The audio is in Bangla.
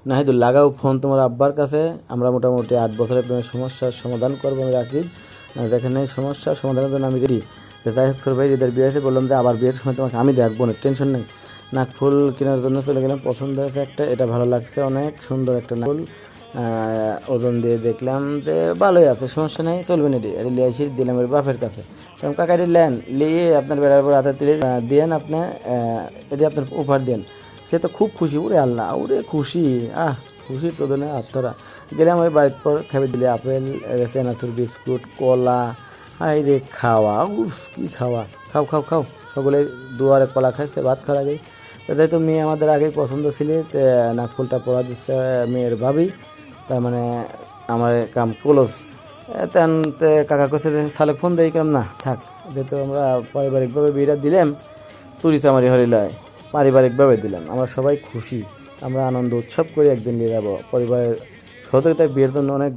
নাহিদুল লাগাও ফোন তোমার আব্বার কাছে। আমরা মোটামুটি 8 বছরের প্রেমের সমস্যার সমাধান করবো আমি রাকিব। যেখানে সমস্যার সমাধানের জন্য আমি রেডি। তো যাই হোক ছোট ভাই ঈদের বিয়ে হয়েছে, বললাম যে আবার বিয়ের সময় তোমাকে আমি দেখবো না, টেনশন নেই। নাকফুল কেনার জন্য চলে গেলাম, পছন্দ হয়েছে একটা, এটা ভালো লাগছে, অনেক সুন্দর একটা নাকফুল। ওজন দিয়ে দেখলাম যে ভালোই আছে, সমস্যা নেই, চলবে না। এটি লিয়ে এসে দিলাম এর বাপের কাছে। কাকা এটি লেন, লিয়ে আপনার বেড়ার পর হাতে তুলে দিয়েন, আপনি এটি আপনার উপহার দেন। সে তো খুব খুশি, ওরে আল্লাহ, ওরে খুশি, খুশির তো না আত্মরা। গেলাম ওই বাড়ির পর খাবে দিলে আপেল, চেনাচুর, বিস্কুট, কলা। হাই রে খাওয়া, উফ কী খাওয়া, খাও খাও খাও। সকলে দুয়ারে কলা খাইছে ভাত খাওয়ার আগেই। তাই তো মেয়ে আমাদের আগেই পছন্দ ছিল, নাকফুলটা পরা দিচ্ছে মেয়ের ভাবি, তার মানে আমার কাম ক্লোজ। তেন কাকা কাছে সালে ফোন দেই, কাম না থাক, যেহেতু আমরা পারিবারিকভাবে বিয়েটা দিলাম, চুরি চামারি হরিলয়, পারিবারিকভাবে দিলাম, আমরা সবাই খুশি। আমরা আনন্দ উৎসব করে একদিন নিয়ে যাবো পরিবারের সহযোগিতায় বিয়ের জন্য। অনেক